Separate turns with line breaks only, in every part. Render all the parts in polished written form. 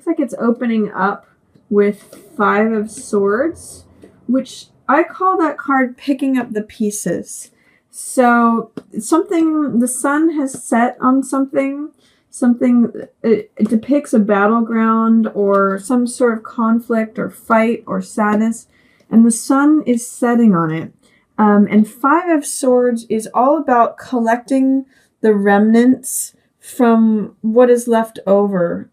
looks like it's opening up with 5 of Swords, which I call that card picking up the pieces. So something, the sun has set on something, it depicts a battleground or some sort of conflict or fight or sadness, and the sun is setting on it. And 5 of Swords is all about collecting the remnants from what is left over.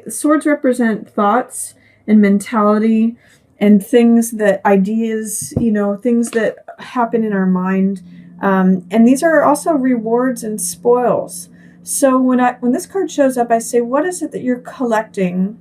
Swords represent thoughts and mentality and things that ideas, things that happen in our mind. And these are also rewards and spoils. So when this card shows up, I say, what is it that you're collecting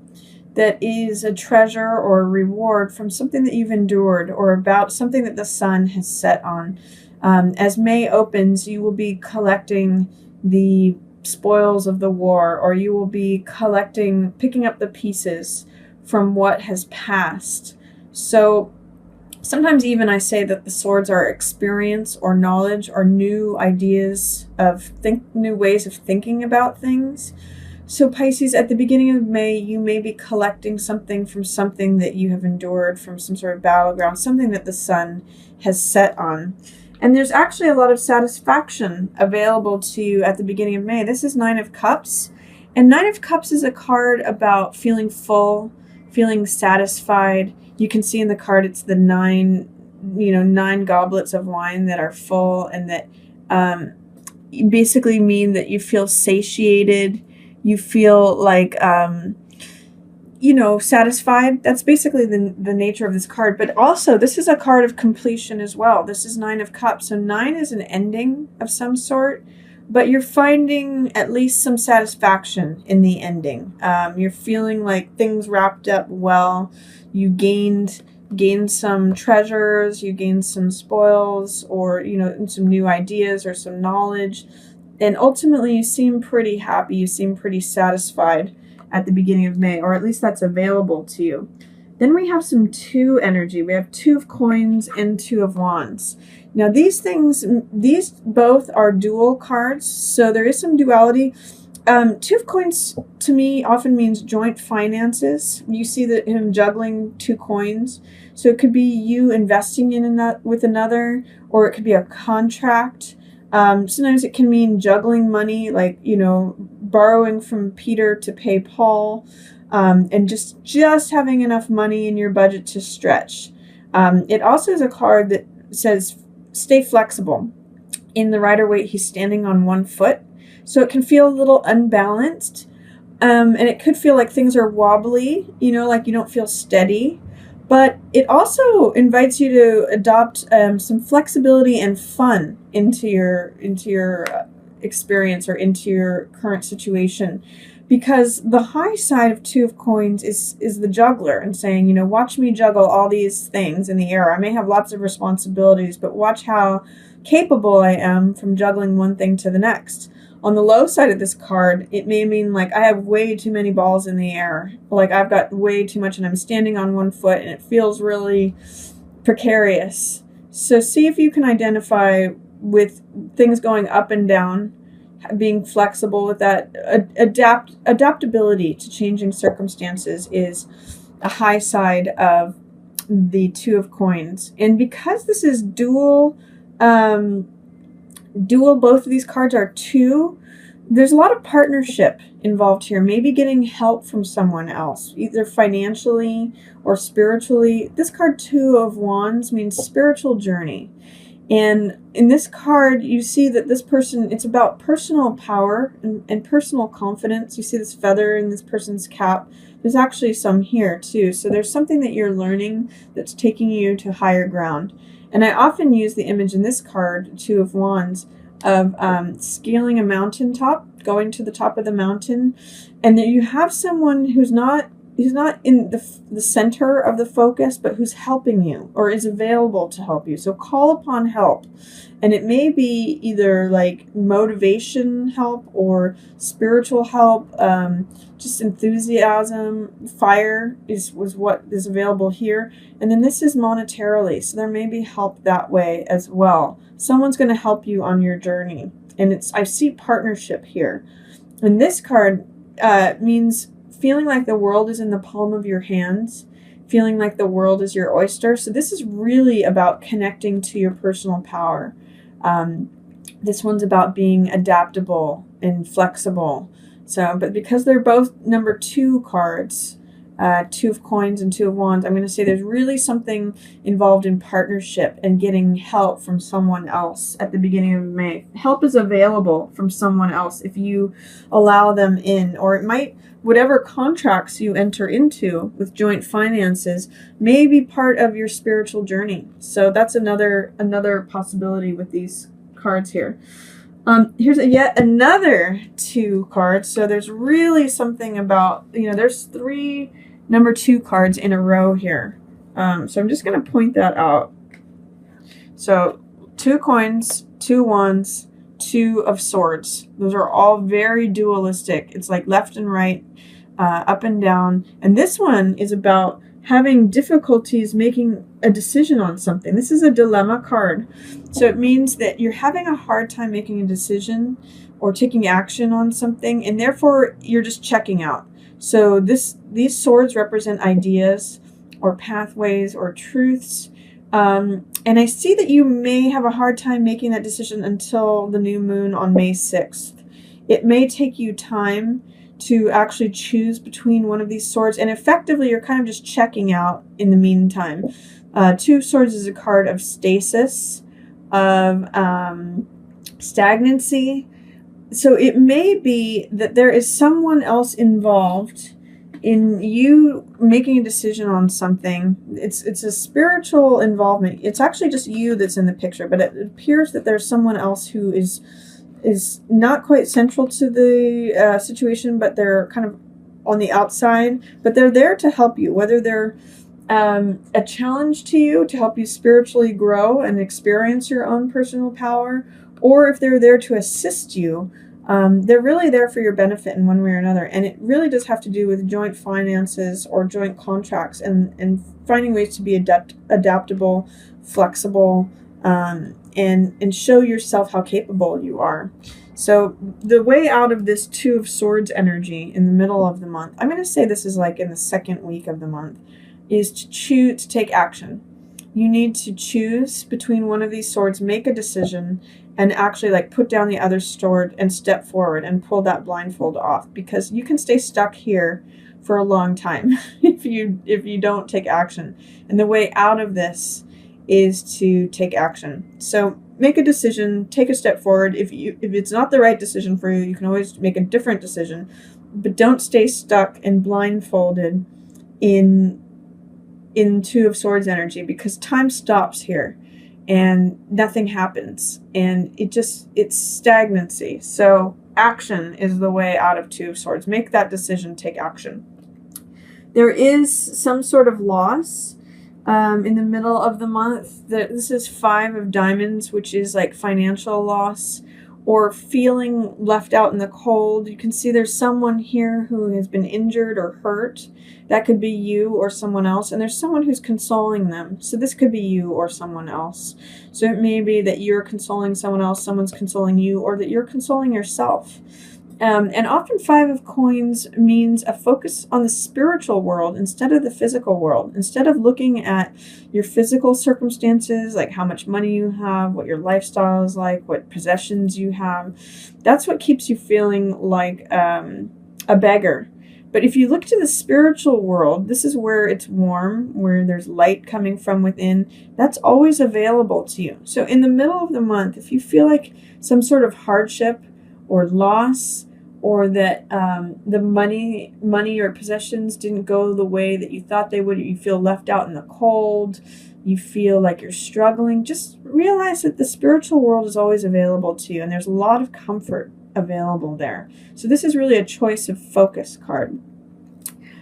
that is a treasure or a reward from something that you've endured or about something that the sun has set on? As May opens, you will be collecting the spoils of the war, or you will be picking up the pieces from what has passed. So sometimes even I say that the swords are experience or knowledge or new ideas new ways of thinking about things. So Pisces, at the beginning of May, you may be collecting something from something that you have endured, from some sort of battleground, something that the sun has set on. And there's actually a lot of satisfaction available to you at the beginning of May. This is 9 of Cups. And 9 of Cups is a card about feeling full, feeling satisfied. You can see in the card it's the 9 goblets of wine that are full, and that basically mean that you feel satiated. You feel like, satisfied. That's basically the nature of this card. But also, this is a card of completion as well. This is 9 of Cups. So 9 is an ending of some sort, but you're finding at least some satisfaction in the ending. You're feeling like things wrapped up well. You gained some treasures, you gained some spoils, or, some new ideas or some knowledge. And ultimately, you seem pretty happy. You seem pretty satisfied at the beginning of May, or at least that's available to you. Then we have some 2 energy. We have 2 of Coins and 2 of Wands. Now, these both are dual cards, so there is some duality. 2 of Coins to me often means joint finances. You see that him juggling 2 coins. So it could be you investing with another, or it could be a contract. Sometimes it can mean juggling money, like, borrowing from Peter to pay Paul, and just having enough money in your budget to stretch. It also is a card that says, stay flexible. In the Rider-Waite, he's standing on 1 foot, so it can feel a little unbalanced, and it could feel like things are wobbly, like you don't feel steady. But it also invites you to adopt some flexibility and fun into your experience or into your current situation, because the high side of 2 of Coins is the juggler, and saying, watch me juggle all these things in the air. I may have lots of responsibilities, but watch how capable I am from juggling one thing to the next. On the low side of this card, it may mean like I have way too many balls in the air. Like I've got way too much and I'm standing on 1 foot and it feels really precarious. So see if you can identify with things going up and down, being flexible with that. Adaptability to changing circumstances is a high side of the 2 of Coins. And because this is dual, both of these cards are 2. There's a lot of partnership involved here. Maybe getting help from someone else, either financially or spiritually. This card, 2 of Wands, means spiritual journey. And in this card, you see that this person, it's about personal power and personal confidence. You see this feather in this person's cap. There's actually some here too. So there's something that you're learning that's taking you to higher ground. And I often use the image in this card, 2 of Wands, of scaling a mountaintop, going to the top of the mountain, and that you have someone who's not in the center of the focus, but who's helping you or is available to help you. So call upon help. And it may be either like motivation help or spiritual help, just enthusiasm. Fire was what is available here. And then this is monetarily. So there may be help that way as well. Someone's going to help you on your journey. And I see partnership here. And this card means feeling like the world is in the palm of your hands, feeling like the world is your oyster. So this is really about connecting to your personal power. This one's about being adaptable and flexible. So, but because they're both number 2 cards, 2 of coins and 2 of wands, I'm going to say there's really something involved in partnership and getting help from someone else at the beginning of May. Help is available from someone else if you allow them in, or it might, whatever contracts you enter into with joint finances may be part of your spiritual journey. So that's another possibility with these cards here. Here's yet another 2 cards. So there's really something about, there's 3 number 2 cards in a row here. So I'm just going to point that out. So 2 coins, 2 wands, 2 of swords. Those are all very dualistic. It's like left and right, up and down. And this one is about having difficulties making a decision on something. This is a dilemma card. So it means that you're having a hard time making a decision or taking action on something, and therefore you're just checking out. So these swords represent ideas or pathways or truths. And I see that you may have a hard time making that decision until the new moon on May 6th. It may take you time to actually choose between one of these swords, and effectively you're kind of just checking out in the meantime. 2 of swords is a card of stasis, of stagnancy. So it may be that there is someone else involved in you making a decision on something. It's a spiritual involvement. It's actually just you that's in the picture, but it appears that there's someone else who is not quite central to the situation, but they're kind of on the outside, but they're there to help you, whether they're a challenge to you to help you spiritually grow and experience your own personal power, or if they're there to assist you. They're really there for your benefit in one way or another. And it really does have to do with joint finances or joint contracts and finding ways to be adaptable, flexible, and show yourself how capable you are. So the way out of this 2 of swords energy in the middle of the month, I'm going to say this is like in the 2nd week of the month, is to choose to take action. You need to choose between one of these swords, make a decision, and actually like put down the other sword and step forward and pull that blindfold off, because you can stay stuck here for a long time if you don't take action. And the way out of this is to take action. So make a decision, take a step forward. If it's not the right decision for you, you can always make a different decision, but don't stay stuck and blindfolded in 2 of swords energy, because time stops here and nothing happens, and it's stagnancy. So action is the way out of 2 of swords. Make that decision, take action. There is some sort of loss in the middle of the month. This is 5 of diamonds, which is like financial loss or feeling left out in the cold. You can see there's someone here who has been injured or hurt. That could be you or someone else, and there's someone who's consoling them. So this could be you or someone else. So it may be that you're consoling someone else, someone's consoling you, or that you're consoling yourself. And often 5 of coins means a focus on the spiritual world instead of the physical world. Instead of looking at your physical circumstances, like how much money you have, what your lifestyle is like, what possessions you have, that's what keeps you feeling like a beggar. But if you look to the spiritual world, this is where it's warm, where there's light coming from within. That's always available to you. So in the middle of the month, if you feel like some sort of hardship or loss, or that the money or possessions didn't go the way that you thought they would, you feel left out in the cold, you feel like you're struggling, just realize that the spiritual world is always available to you, and there's a lot of comfort available there. So this is really a choice of focus card.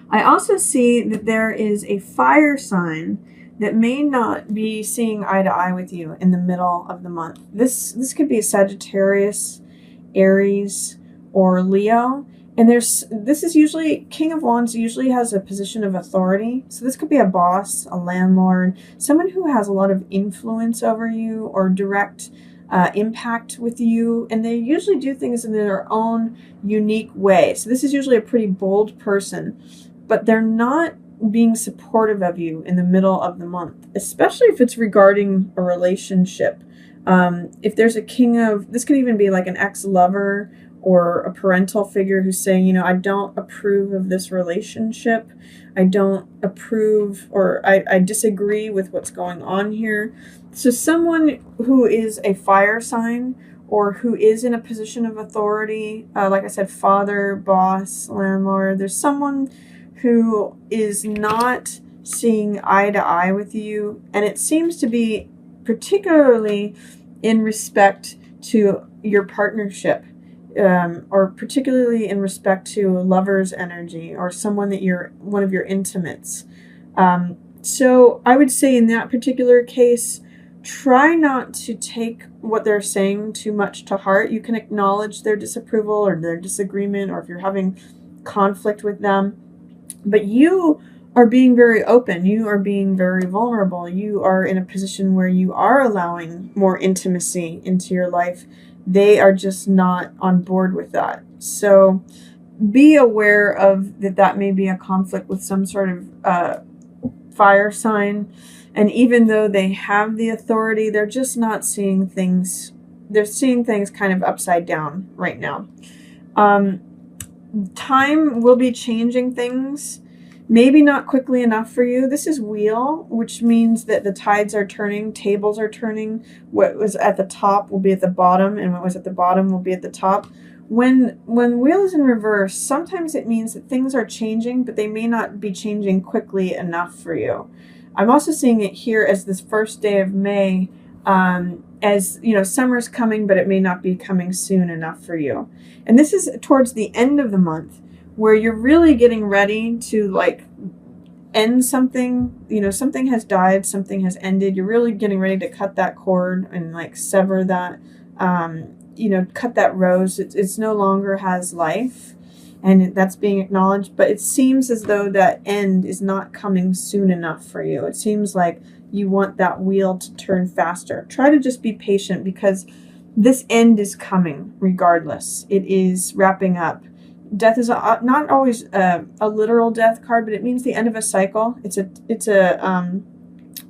I also see that there is a fire sign that may not be seeing eye to eye with you in the middle of the month. This could be a Sagittarius, Aries, or Leo. And this is usually, King of Wands usually has a position of authority. So this could be a boss, a landlord, someone who has a lot of influence over you or direct impact with you, and they usually do things in their own unique way. So this is usually a pretty bold person, but they're not being supportive of you in the middle of the month, especially if it's regarding a relationship. If there's a king of, this could even be like an ex-lover or a parental figure who's saying, you know, I don't approve of this relationship. I don't approve, or I disagree with what's going on here. So someone who is a fire sign or who is in a position of authority, like I said, father, boss, landlord, there's someone who is not seeing eye to eye with you, and it seems to be particularly in respect to your partnership, or particularly in respect to lover's energy or someone that you're one of your intimates. So I would say in that particular case, try not to take what they're saying too much to heart. You can acknowledge their disapproval or their disagreement, or if you're having conflict with them, but you are being very open. You are being very vulnerable. You are in a position where you are allowing more intimacy into your life. They are just not on board with that. So be aware of that may be a conflict with some sort of fire sign. And even though they have the authority, they're just not seeing things. They're seeing things kind of upside down right now. Time will be changing things. Maybe not quickly enough for you. This is wheel, which means that the tides are turning, tables are turning. What was at the top will be at the bottom, and what was at the bottom will be at the top. When wheel is in reverse, sometimes it means that things are changing, but they may not be changing quickly enough for you. I'm also seeing it here as this first day of May, as you know, summer's coming, but it may not be coming soon enough for you. And this is towards the end of the month, where you're really getting ready to like end something. You know, something has died, something has ended. You're really getting ready to cut that cord and like sever that, you know, cut that rose. It's no longer has life, and that's being acknowledged. But it seems as though that end is not coming soon enough for you. It seems like you want that wheel to turn faster. Try to just be patient, because this end is coming regardless. It is wrapping up. Death is not always a literal death card, but it means the end of a cycle. It's a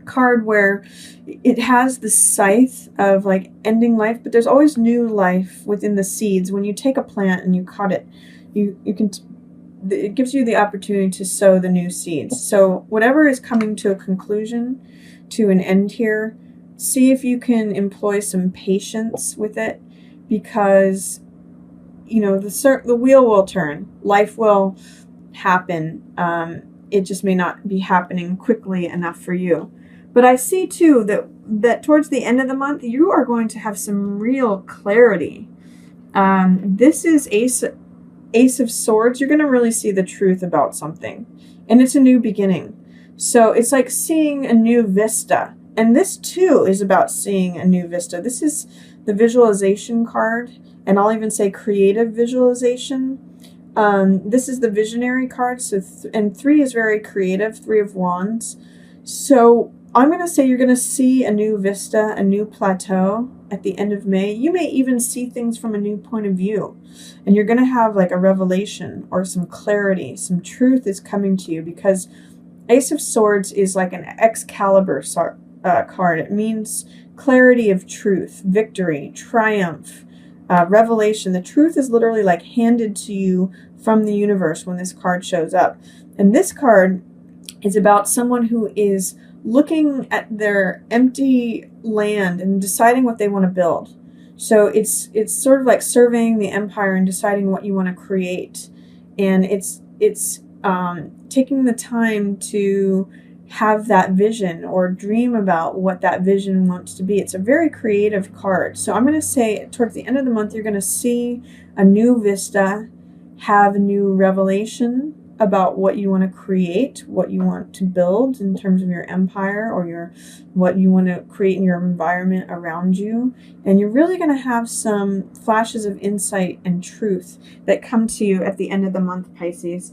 card where it has the scythe of like ending life, but there's always new life within the seeds. When you take a plant and you cut it, it gives you the opportunity to sow the new seeds. So whatever is coming to a conclusion, to an end here, see if you can employ some patience with it, because you know, the wheel will turn. Life will happen. It just may not be happening quickly enough for you. But I see too that towards the end of the month, you are going to have some real clarity. This is Ace of Swords. You're going to really see the truth about something, and it's a new beginning. So it's like seeing a new vista. And this too is about seeing a new vista. This is the visualization card, and I'll even say creative visualization. This is the visionary card. So and 3 is very creative, 3 of Wands. So I'm going to say you're going to see a new vista, a new plateau at the end of May. You may even see things from a new point of view, and you're going to have like a revelation or some clarity. Some truth is coming to you, because Ace of Swords is like an Excalibur card. It means clarity of truth, victory, triumph, revelation. The truth is literally like handed to you from the universe when this card shows up. And this card is about someone who is looking at their empty land and deciding what they want to build. So it's sort of like surveying the empire and deciding what you want to create. And it's taking the time to have that vision or dream about what that vision wants to be. It's a very creative card. So I'm going to say towards the end of the month, you're going to see a new vista, have a new revelation about what you want to create, what you want to build in terms of your empire, or what you want to create in your environment around you. And you're really going to have some flashes of insight and truth that come to you at the end of the month, Pisces.